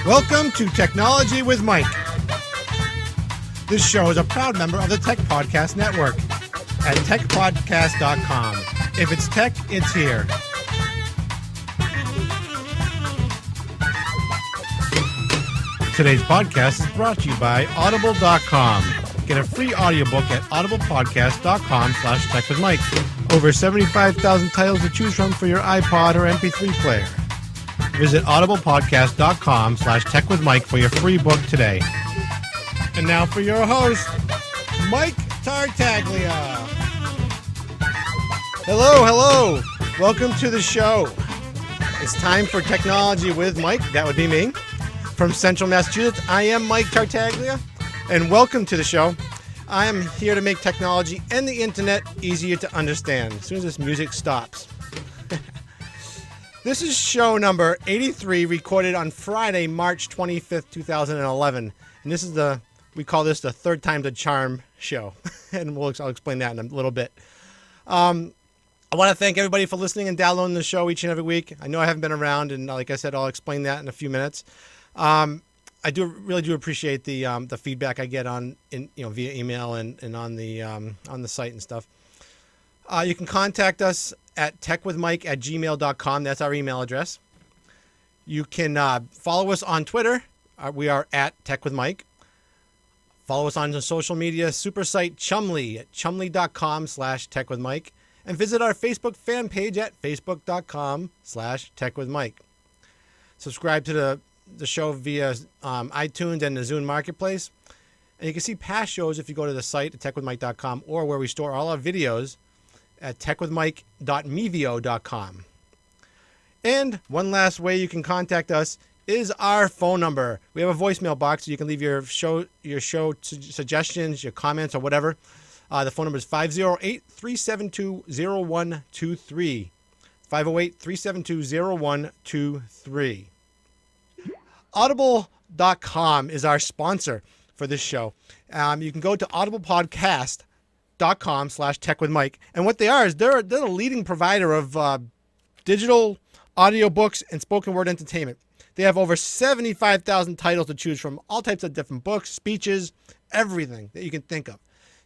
Welcome to Technology with Mike. This show is a proud member of the Tech Podcast Network at techpodcast.com. If it's tech, it's here. Today's podcast is brought to you by Audible.com. Get a free audiobook at audiblepodcast.com/techwithmike. Over 75,000 titles to choose from for your iPod or MP3 player. Visit audiblepodcast.com/techwithmike for your free book today. And now for your host, Mike Tartaglia. Hello. Welcome to the show. It's time for Technology with Mike. That would be me. From Central Massachusetts, I am Mike Tartaglia. And welcome to the show. I am here to make technology and the internet easier to understand as soon as this music stops. This is show number 83, recorded on Friday, March 25th, 2011. And this is we call this the third time the charm show. And I'll explain that in a little bit. I want to thank everybody for listening and downloading the show each and every week. I know I haven't been around, and like I said, I'll explain that in a few minutes. I really do appreciate the feedback I get via email and on the site and stuff. You can contact us at techwithmike@gmail.com. That's our email address. You can follow us on Twitter. We are at techwithmike. Follow us on the social media super site Chumley at chumley.com/techwithmike. And visit our Facebook fan page at facebook.com/techwithmike. Subscribe to the show via iTunes and the Zune Marketplace. And you can see past shows if you go to the site at techwithmike.com or where we store all our videos at techwithmike.mevio.com. And one last way you can contact us is our phone number. We have a voicemail box so you can leave your show suggestions, your comments, or whatever. The phone number is 508-372-0123. 508-372-0123. Audible.com is our sponsor for this show. You can go to audiblepodcast.com/techwithmike. And what they are is they're the leading provider of digital audiobooks and spoken word entertainment. They have over 75,000 titles to choose from, all types of different books, speeches, everything that you can think of.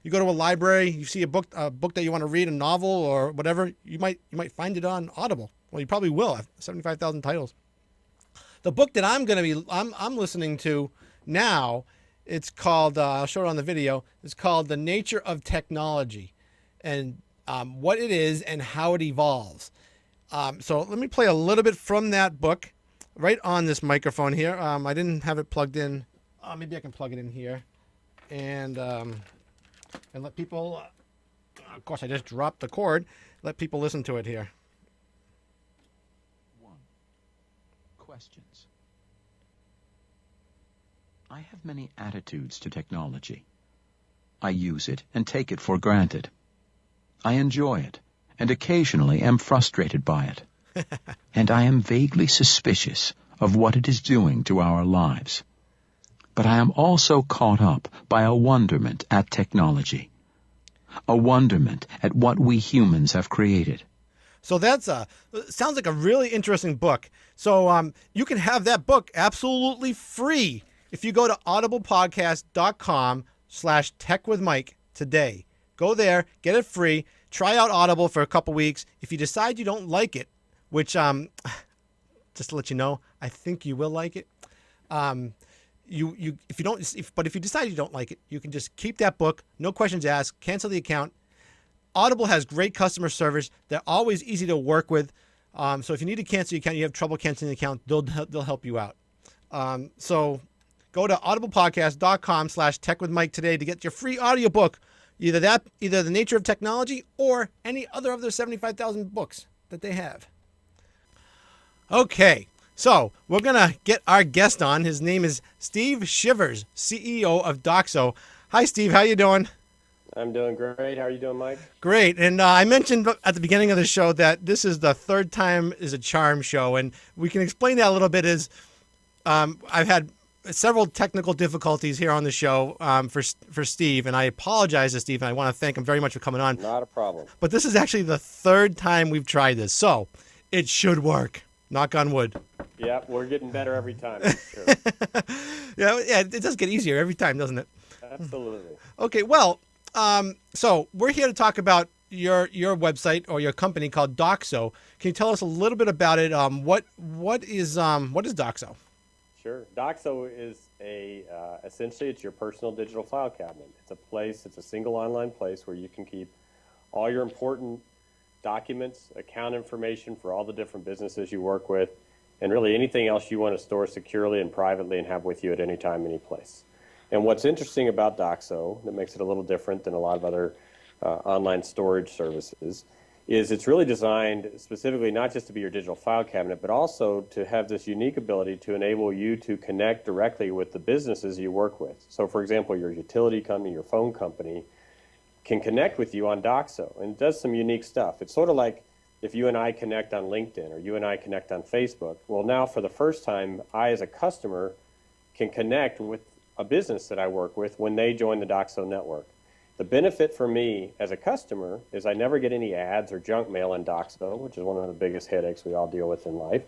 You go to a library, you see a book that you want to read, a novel or whatever, you might find it on Audible. Well, you probably will. 75,000 titles. The book that I'm listening to now, it's called, I'll show it on the video, it's called The Nature of Technology, and what it is and how it evolves. So let me play a little bit from that book right on this microphone here. I didn't have it plugged in. Maybe I can plug it in here and let people, of course I just dropped the cord, let people listen to it here. 1. Questions. I have many attitudes to technology. I use it and take it for granted. I enjoy it and occasionally am frustrated by it. And I am vaguely suspicious of what it is doing to our lives. But I am also caught up by a wonderment at technology. A wonderment at what we humans have created. So sounds like a really interesting book. So you can have that book absolutely free if you go to audiblepodcast.com/techwithmike today. Go there, get it free, try out Audible for a couple weeks. If you decide you don't like it, which just to let you know, I think you will like it. If you decide you don't like it, you can just keep that book, no questions asked, cancel the account. Audible has great customer service. They're always easy to work with. So if you need to cancel your account, you have trouble canceling the account, they'll help you out. So go to audiblepodcast.com/techwithmike today to get your free audiobook. Either The Nature of Technology or any other of their 75,000 books that they have. Okay, so we're going to get our guest on. His name is Steve Shivers, CEO of Doxo. Hi, Steve. How you doing? I'm doing great. How are you doing, Mike? Great. And I mentioned at the beginning of the show that this is the third time is a charm show, and we can explain that a little bit. I've had several technical difficulties here on the show for Steve, and I apologize to Steve, and I want to thank him very much for coming on. Not a problem. But this is actually the third time we've tried this, so it should work. Knock on wood. Yeah, we're getting better every time. For sure. Yeah, it does get easier every time, doesn't it? Absolutely. Okay, well, so we're here to talk about your website or your company called Doxo. Can you tell us a little bit about it? What is Doxo? Sure. Doxo is essentially it's your personal digital file cabinet. It's a single online place where you can keep all your important documents, account information for all the different businesses you work with, and really anything else you want to store securely and privately and have with you at any time, any place. And what's interesting about Doxo that makes it a little different than a lot of other online storage services is it's really designed specifically not just to be your digital file cabinet, but also to have this unique ability to enable you to connect directly with the businesses you work with. So, for example, your utility company, your phone company can connect with you on Doxo, and it does some unique stuff. It's sort of like if you and I connect on LinkedIn or you and I connect on Facebook. Well, now for the first time, I as a customer can connect with a business that I work with when they join the Doxo network. The benefit for me as a customer is I never get any ads or junk mail in Doxo, which is one of the biggest headaches we all deal with in life.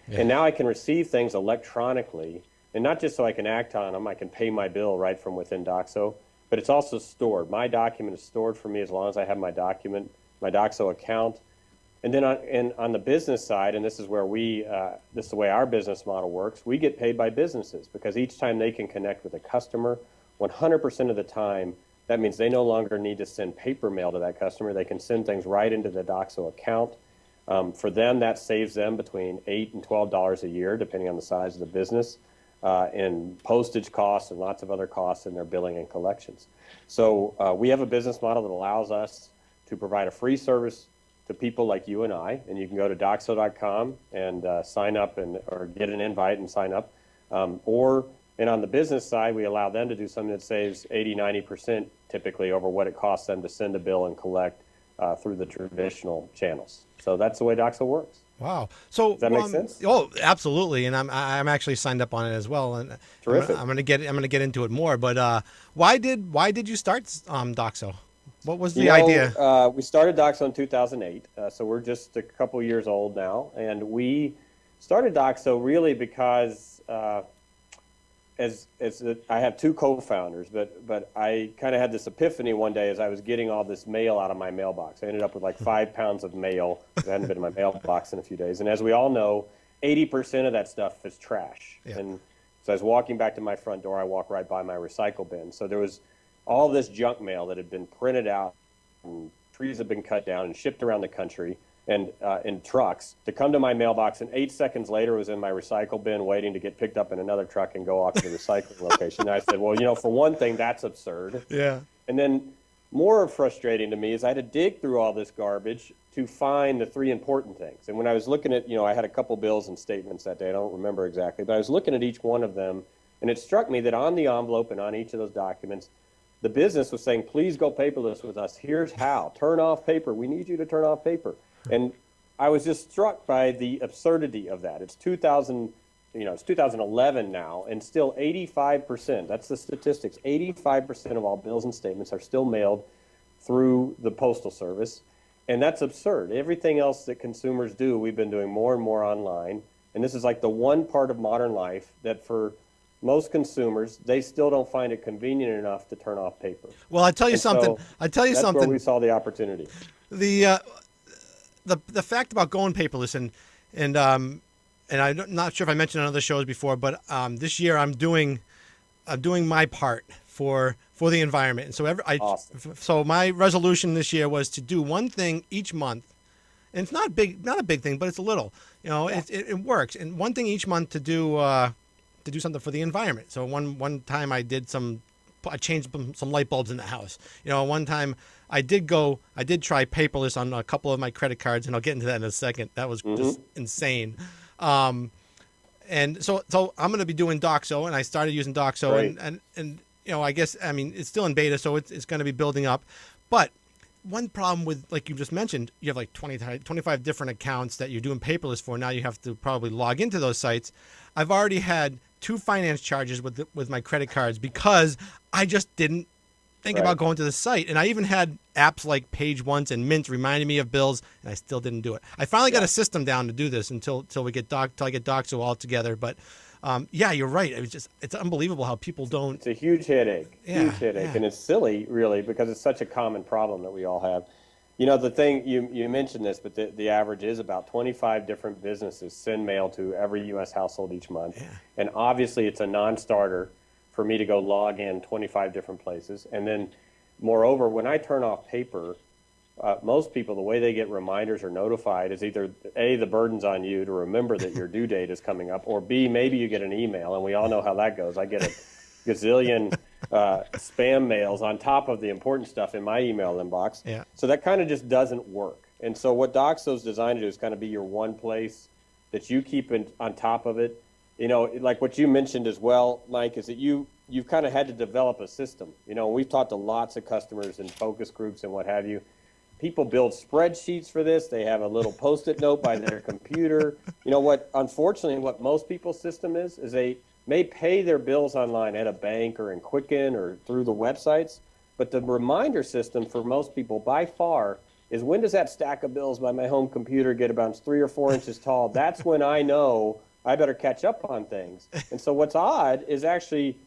Yeah. And now I can receive things electronically, and not just so I can act on them, I can pay my bill right from within Doxo, but it's also stored. My document is stored for me as long as I have my Doxo account. And then on the business side, and this is where this is the way our business model works, we get paid by businesses because each time they can connect with a customer, 100% of the time, that means they no longer need to send paper mail to that customer. They can send things right into the Doxo account. For them, that saves them between $8 and $12 a year, depending on the size of the business, in postage costs and lots of other costs in their billing and collections. So we have a business model that allows us to provide a free service to people like you and I, and you can go to doxo.com and sign up or get an invite and sign up. And on the business side, we allow them to do something that saves 80, 90% typically over what it costs them to send a bill and collect through the traditional channels. So that's the way Doxo works. Wow. So does that make sense? Oh, absolutely. And I'm actually signed up on it as well. And terrific. I'm gonna get into it more. But why did you start Doxo? What was the idea? We started Doxo in 2008, so we're just a couple years old now, and we started Doxo really because. I have two co-founders, but I kind of had this epiphany one day as I was getting all this mail out of my mailbox. I ended up with like 5 pounds of mail that hadn't been in my mailbox in a few days. And as we all know, 80% of that stuff is trash. Yeah. And so I was walking back to my front door. I walk right by my recycle bin. So there was all this junk mail that had been printed out, and trees had been cut down and shipped around the country. And in trucks to come to my mailbox, and 8 seconds later it was in my recycle bin waiting to get picked up in another truck and go off to the recycling location. And I said, well, for one thing, that's absurd. Yeah. And then more frustrating to me is I had to dig through all this garbage to find the 3 important things. And when I was looking at, I had a couple bills and statements that day. I don't remember exactly, but I was looking at each one of them, and it struck me that on the envelope and on each of those documents, the business was saying, please go paperless with us. Here's how. Turn off paper. We need you to turn off paper. And I was just struck by the absurdity of that. It's 2011 now, and still 85%, that's the statistics, 85% of all bills and statements are still mailed through the Postal Service. And that's absurd. Everything else that consumers do, we've been doing more and more online. And this is like the one part of modern life that for most consumers, they still don't find it convenient enough to turn off paper. Well, I tell you something. That's where we saw the opportunity. The fact about going paperless and I'm not sure if I mentioned on other shows before, but this year I'm doing my part for the environment. And so awesome. So my resolution this year was to do one thing each month, and it's not a big thing, but it's a little. Yeah. It works. And one thing each month to do something for the environment. So one time I changed some light bulbs in the house. One time I did try paperless on a couple of my credit cards, and I'll get into that in a second. That was just insane. And so I'm going to be doing Doxo, and I started using Doxo, Great. and I guess, it's still in beta, so it's going to be building up. But one problem with, like you just mentioned, you have like 25 different accounts that you're doing paperless for. Now you have to probably log into those sites. I've already had 2 finance charges with my credit cards because I just didn't think Right. about going to the site. And I even had apps like Page Once and Mint reminding me of bills, and I still didn't do it. I finally got a system down to do this until we get till I get Doxo all together. But yeah, you're right. It's unbelievable how people don't. It's a huge headache, Yeah, huge headache, yeah. and it's silly, really, because it's such a common problem that we all have. You know, the thing you mentioned this, but the average is about 25 different businesses send mail to every U.S. household each month, and obviously it's a non-starter for me to go log in 25 different places. And then, moreover, when I turn off paper, most people, the way they get reminders or notified is either A, the burden's on you to remember that your due date is coming up, or B, maybe you get an email, and we all know how that goes. I get a gazillion spam mails on top of the important stuff in my email inbox. Yeah. So that kind of just doesn't work. And so what Doxo's designed to do is kind of be your one place that you keep on top of it. You know, like what you mentioned as well, Mike, is that you've kind of had to develop a system. You know, we've talked to lots of customers and focus groups and what have you. People build spreadsheets for this. They have a little Post-it note by their computer. You know what? Unfortunately, what most people's system is they may pay their bills online at a bank or in Quicken or through the websites, but the reminder system for most people by far is, when does that stack of bills by my home computer get about 3 or 4 inches tall? That's when I know I better catch up on things. And so what's odd is actually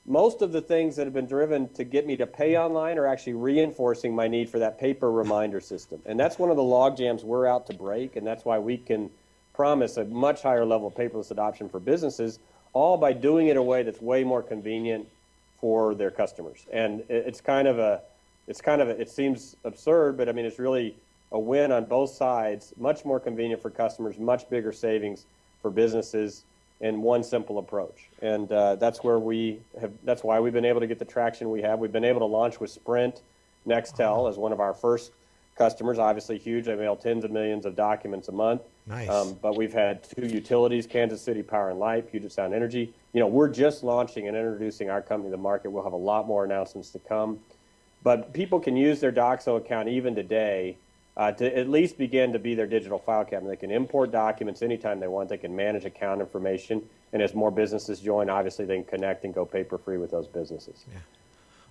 most of the things that have been driven to get me to pay online are actually reinforcing my need for that paper reminder system. And that's one of the log jams we're out to break, and that's why we can promise a much higher level of paperless adoption for businesses, all by doing it in a way that's way more convenient for their customers. And it seems absurd, but I mean, it's really a win on both sides, much more convenient for customers, much bigger savings for businesses, in one simple approach. And that's why we've been able to get the traction we have. We've been able to launch with Sprint Nextel as one of our first customers, obviously huge. They mail tens of millions of documents a month. Nice. But we've had 2 utilities, Kansas City Power and Light, Puget Sound Energy. You know, we're just launching and introducing our company to the market. We'll have a lot more announcements to come. But people can use their Doxo account even today to at least begin to be their digital file cabinet. They can import documents anytime they want. They can manage account information. And as more businesses join, obviously they can connect and go paper-free with those businesses. Yeah.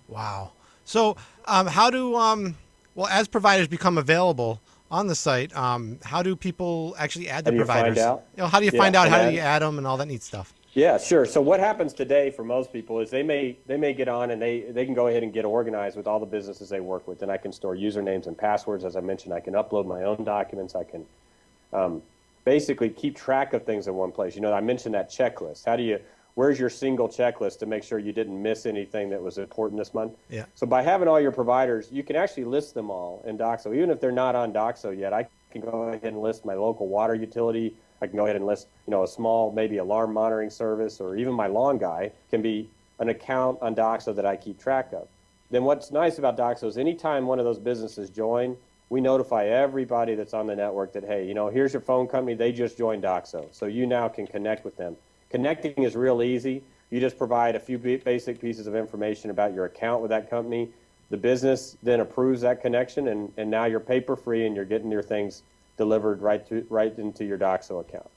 Wow. So how do, well, as providers become available on the site, how do people actually add the providers? How do you find out? You know, how do you find out? How do you add them and all that neat stuff? Yeah, sure. So what happens today for most people is they may get on and they can go ahead and get organized with all the businesses they work with. And I can store usernames and passwords. As I mentioned, I can upload my own documents. I can basically keep track of things in one place. You know, I mentioned that checklist. Where's your single checklist to make sure you didn't miss anything that was important this month? Yeah. So by having all your providers, you can actually list them all in Doxo. Even if they're not on Doxo yet, I can go ahead and list my local water utility. I can go ahead and list, you know, a small, maybe alarm monitoring service, or even my lawn guy can be an account on Doxo that I keep track of. Then what's nice about Doxo is anytime one of those businesses join, we notify everybody that's on the network that, hey, you know, here's your phone company. They just joined Doxo. So you now can connect with them. Connecting is real easy. You just provide a few basic pieces of information about your account with that company. The business then approves that connection, and now you're paper-free and you're getting your things delivered right into your Doxo account.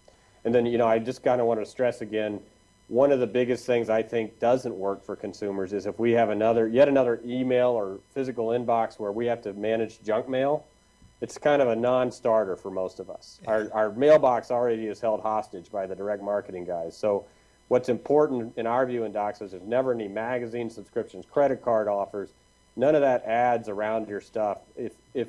And then, you know, I just kind of want to stress again, one of the biggest things I think doesn't work for consumers is if we have yet another email or physical inbox where we have to manage junk mail. It's kind of a non-starter for most of us. Yeah. Our mailbox already is held hostage by the direct marketing guys. So what's important in our view in Doxo is there's never any magazine subscriptions, credit card offers, none of that ads around your stuff. If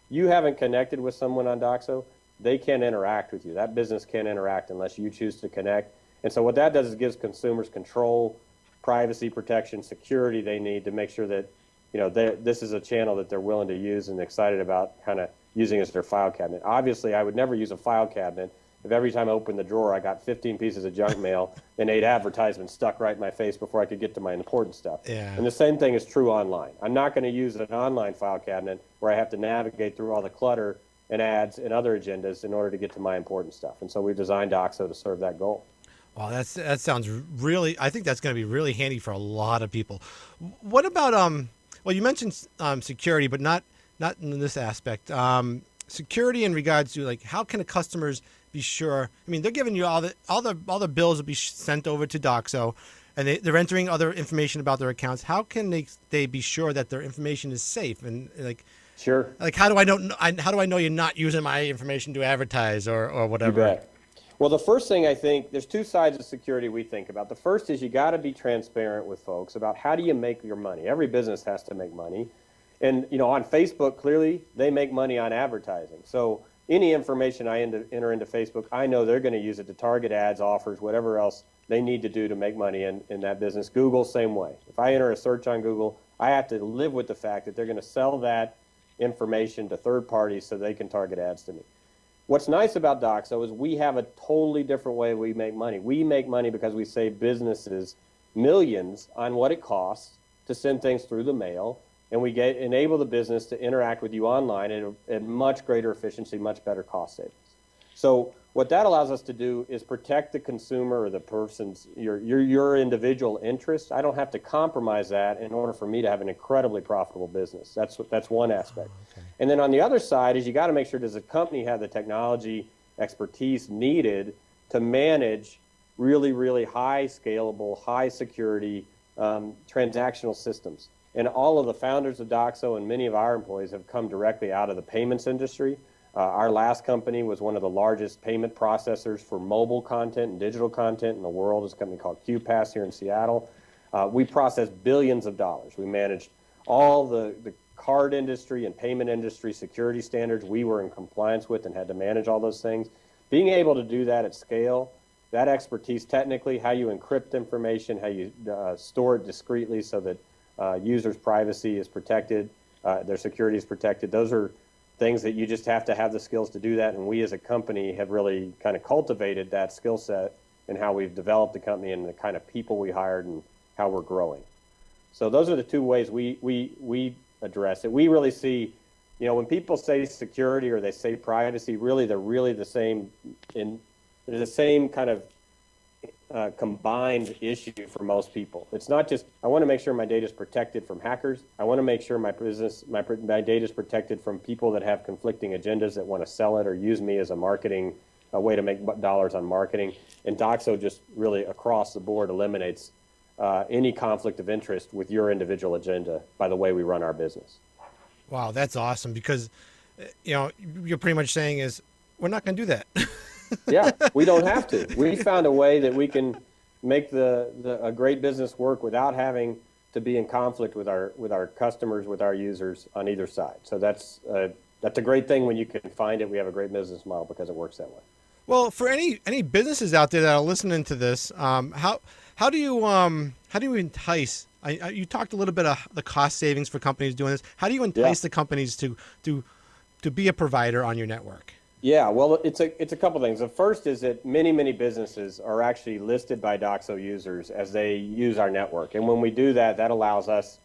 you haven't connected with someone on Doxo, they can't interact with you. That business can't interact unless you choose to connect. And so what that does is gives consumers control, privacy protection, security they need to make sure that, you know, this is a channel that they're willing to use and excited about kind of using as their file cabinet. Obviously, I would never use a file cabinet if every time I opened the drawer, I got 15 pieces of junk mail and 8 advertisements stuck right in my face before I could get to my important stuff. Yeah. And the same thing is true online. I'm not going to use an online file cabinet where I have to navigate through all the clutter and ads and other agendas in order to get to my important stuff. And so we've designed Doxo to serve that goal. Wow, that sounds really, I think that's going to be really handy for a lot of people. What about, well, you mentioned security, but not in this aspect. Security in regards to, like, how can customers be sure? I mean, they're giving you all the bills will be sent over to Doxo, and they're entering other information about their accounts. How can they be sure that their information is safe? And Sure. like how do I know you're not using my information to advertise or whatever? You bet. Well, the first thing I think, there's two sides of security we think about. The first is you got to be transparent with folks about how do you make your money. Every business has to make money. And, on Facebook, clearly, they make money on advertising. So any information I enter into Facebook, I know they're going to use it to target ads, offers, whatever else they need to do to make money in that business. Google, same way. If I enter a search on Google, I have to live with the fact that they're going to sell that information to third parties so they can target ads to me. What's nice about Doxo is we have a totally different way we make money. We make money because we save businesses millions on what it costs to send things through the mail, and we enable the business to interact with you online at much greater efficiency, much better cost savings. So what that allows us to do is protect the consumer or the person's, your individual interest. I don't have to compromise that in order for me to have an incredibly profitable business. That's one aspect. Oh, okay. And then on the other side is you got to make sure, does the company have the technology expertise needed to manage really, really high scalable, high security transactional systems. And all of the founders of Doxo and many of our employees have come directly out of the payments industry. Our last company was one of the largest payment processors for mobile content and digital content in the world. It's a company called QPass here in Seattle. We processed billions of dollars. We managed all the card industry and payment industry security standards we were in compliance with and had to manage all those things. Being able to do that at scale, that expertise technically, how you encrypt information, how you store it discreetly so that users' privacy is protected, their security is protected, those are things that you just have to have the skills to do that, and we as a company have really kind of cultivated that skill set in how we've developed the company and the kind of people we hired and how we're growing. So those are the two ways we address it. We really see, when people say security or they say privacy, really they're really the same, they're the same kind of combined issue for most people. It's not just, I want to make sure my data is protected from hackers. I want to make sure my data is protected from people that have conflicting agendas that want to sell it or use me as a way to make dollars on marketing. And Doxo just really across the board eliminates any conflict of interest with your individual agenda by the way we run our business. Wow, that's awesome, because you're pretty much saying is we're not going to do that. Yeah, we don't have to. We found a way that we can make a great business work without having to be in conflict with our customers, with our users on either side. So that's a great thing when you can find it. We have a great business model because it works that way. Well, for any businesses out there that are listening to this, how do you entice? You talked a little bit of the cost savings for companies doing this. How do you entice the companies to be a provider on your network? Yeah, well, it's a couple things. The first is that many businesses are actually listed by Doxo users as they use our network. And when we do that, that allows us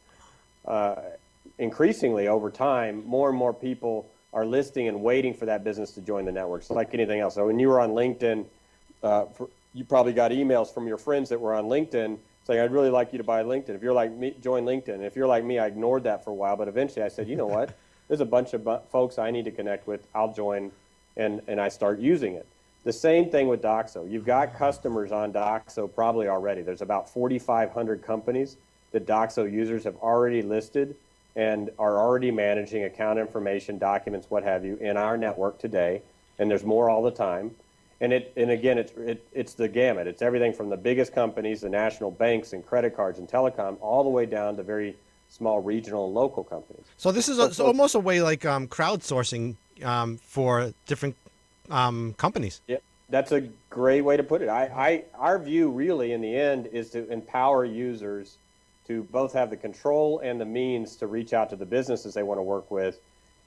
increasingly over time, more and more people are listing and waiting for that business to join the network. So like anything else. So when you were on LinkedIn, you probably got emails from your friends that were on LinkedIn saying, I'd really like you to buy LinkedIn. If you're like me, join LinkedIn. If you're like me, I ignored that for a while, but eventually I said, you know what? There's a bunch of folks I need to connect with. I'll join. And I start using it. The same thing with Doxo. You've got customers on Doxo probably already. There's about 4,500 companies that Doxo users have already listed and are already managing account information, documents, what have you, in our network today. And there's more all the time. And again, it's the gamut. It's everything from the biggest companies, the national banks and credit cards and telecom, all the way down to very small regional and local companies. So this is almost a way like crowdsourcing for different companies. Yeah, that's a great way to put it. Our view really in the end is to empower users to both have the control and the means to reach out to the businesses they want to work with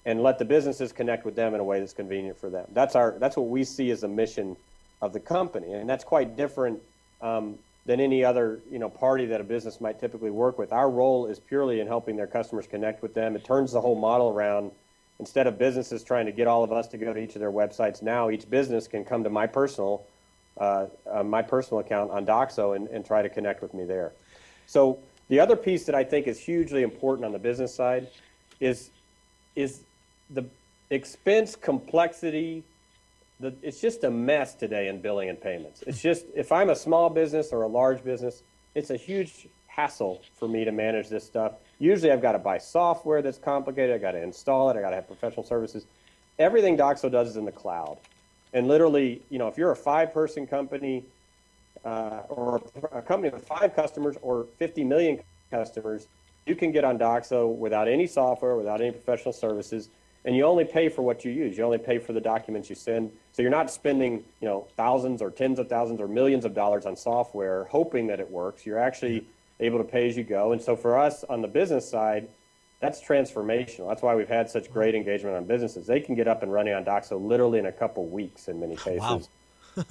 and let the businesses connect with them in a way that's convenient for them. That's what we see as the mission of the company. And that's quite different than any other party that a business might typically work with. Our role is purely in helping their customers connect with them. It turns the whole model around. Instead of businesses trying to get all of us to go to each of their websites, now each business can come to my personal account on Doxo and try to connect with me there. So the other piece that I think is hugely important on the business side is the expense complexity. It's just a mess today in billing and payments. It's just, if I'm a small business or a large business, it's a huge hassle for me to manage this stuff. Usually I've got to buy software that's complicated. I got to install it. I got to have professional services. Everything Doxo does is in the cloud. And literally, if you're a 5-person company or a company with 5 customers or 50 million customers, you can get on Doxo without any software, without any professional services, and you only pay for what you use. You only pay for the documents you send. So you're not spending, thousands or tens of thousands or millions of dollars on software hoping that it works. You're actually able to pay as you go. And so for us on the business side, that's transformational. That's why we've had such great engagement on businesses. They can get up and running on Doxo literally in a couple weeks in many cases. Wow.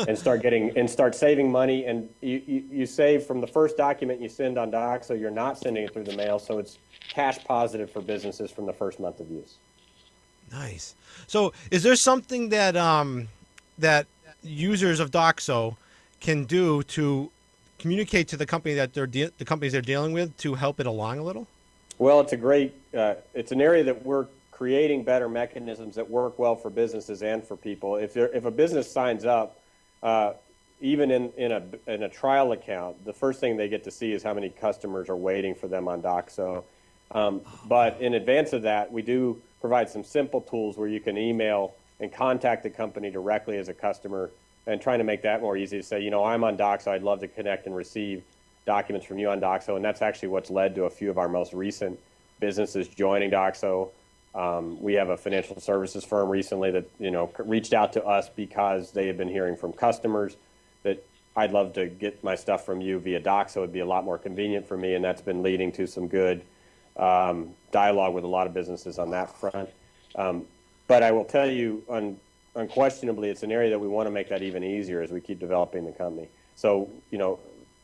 and start saving money. And you save from the first document you send on Doxo, you're not sending it through the mail. So it's cash positive for businesses from the first month of use. Nice. So is there something that that users of Doxo can do to communicate to the company that the companies they're dealing with to help it along a little? Well, it's a great, it's an area that we're creating better mechanisms that work well for businesses and for people. If a business signs up, even in a trial account, the first thing they get to see is how many customers are waiting for them on Doxo. But in advance of that, we do provide some simple tools where you can email and contact the company directly as a customer, and trying to make that more easy to say, I'm on Doxo, I'd love to connect and receive documents from you on Doxo. And that's actually what's led to a few of our most recent businesses joining Doxo. We have a financial services firm recently that, reached out to us because they had been hearing from customers that I'd love to get my stuff from you via Doxo. It'd be a lot more convenient for me. And that's been leading to some good dialogue with a lot of businesses on that front. But I will tell you, unquestionably, it's an area that we want to make that even easier as we keep developing the company. So,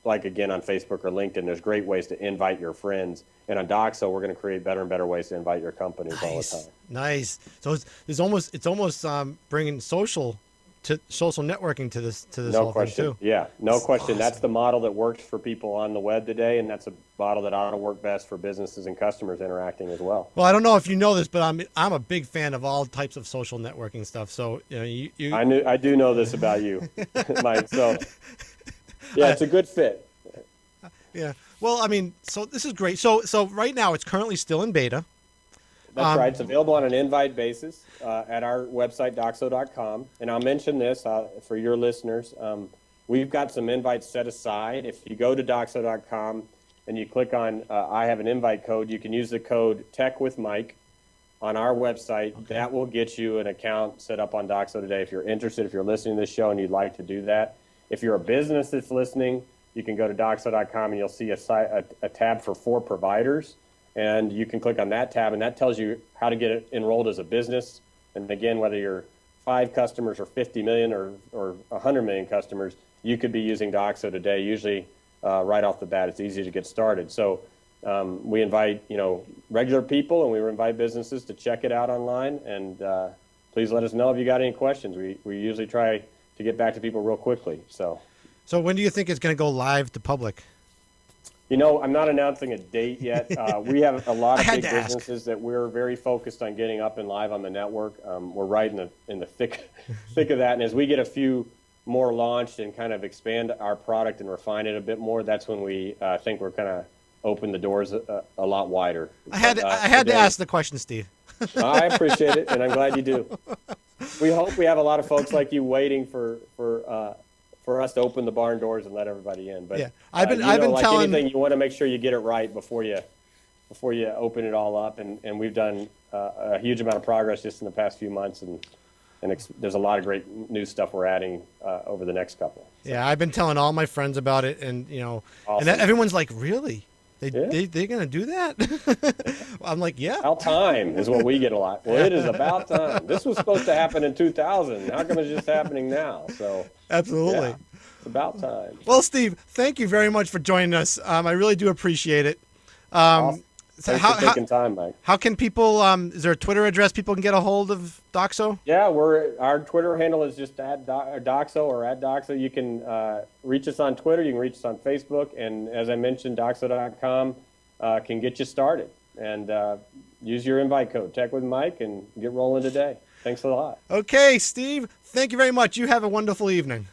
like again on Facebook or LinkedIn, there's great ways to invite your friends. And on Doxo, we're going to create better and better ways to invite your companies all the time. Nice. So it's almost bringing social networking to this No whole question. thing too. Yeah, no That's question. awesome. That's the model that works for people on the web today, and that's a model that ought to work best for businesses and customers interacting as well. Well, I don't know if you know this, but I'm a big fan of all types of social networking stuff. So you I do know this about you, Mike. So yeah, it's a good fit. Yeah. Well, so this is great. So right now it's currently still in beta. That's right. It's available on an invite basis at our website, doxo.com. And I'll mention this for your listeners. We've got some invites set aside. If you go to doxo.com and you click on I have an invite code, you can use the code TechWithMike on our website. Okay. That will get you an account set up on Doxo today. If you're interested, if you're listening to this show and you'd like to do that. If you're a business that's listening, you can go to doxo.com and you'll see a tab for 4 providers. And you can click on that tab, and that tells you how to get enrolled as a business. And again, whether you're 5 customers or 50 million or 100 million customers, you could be using Doxo today. Usually, right off the bat, it's easy to get started. So we invite regular people, and we invite businesses to check it out online. And please let us know if you got any questions. We usually try to get back to people real quickly. So when do you think it's going to go live to public? I'm not announcing a date yet. We have a lot of big businesses that we're very focused on getting up and live on the network. We're right in the thick of that. And as we get a few more launched and kind of expand our product and refine it a bit more, that's when we think we're kind of open the doors a lot wider. I had to ask the question, Steve. I appreciate it, and I'm glad you do. We hope we have a lot of folks like you waiting for us to open the barn doors and let everybody in. But yeah, I've been like telling anything, you want to make sure you get it right before you open it all up. And we've done a huge amount of progress just in the past few months, and there's a lot of great new stuff we're adding over the next couple. So. Yeah, I've been telling all my friends about it, and Awesome. and everyone's like, really? They're gonna do that? I'm like, yeah. About time is what we get a lot. Well, it is about time. This was supposed to happen in 2000. How come it's just happening now? So absolutely, yeah, it's about time. Well, Steve, thank you very much for joining us. I really do appreciate it. Awesome. Thanks for taking time, Mike. How can people? Is there a Twitter address people can get a hold of Doxo? Yeah, our Twitter handle is just at Doxo or at Doxo. You can reach us on Twitter. You can reach us on Facebook, and as I mentioned, Doxo.com can get you started. And use your invite code TechWithMike and get rolling today. Thanks a lot. Okay, Steve. Thank you very much. You have a wonderful evening.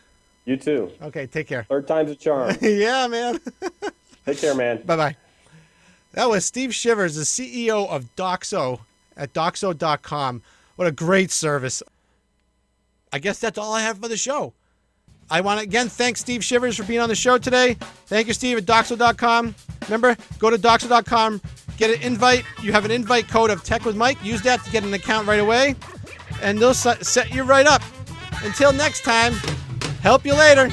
You too. Okay, take care. Third time's a charm. Yeah, man. Take care, man. Bye-bye. That was Steve Shivers, the CEO of Doxo at Doxo.com. What a great service. I guess that's all I have for the show. I want to again thank Steve Shivers for being on the show today. Thank you, Steve, at Doxo.com. Remember, go to Doxo.com, get an invite. You have an invite code of Tech with Mike. Use that to get an account right away, and they'll set you right up. Until next time, help you later.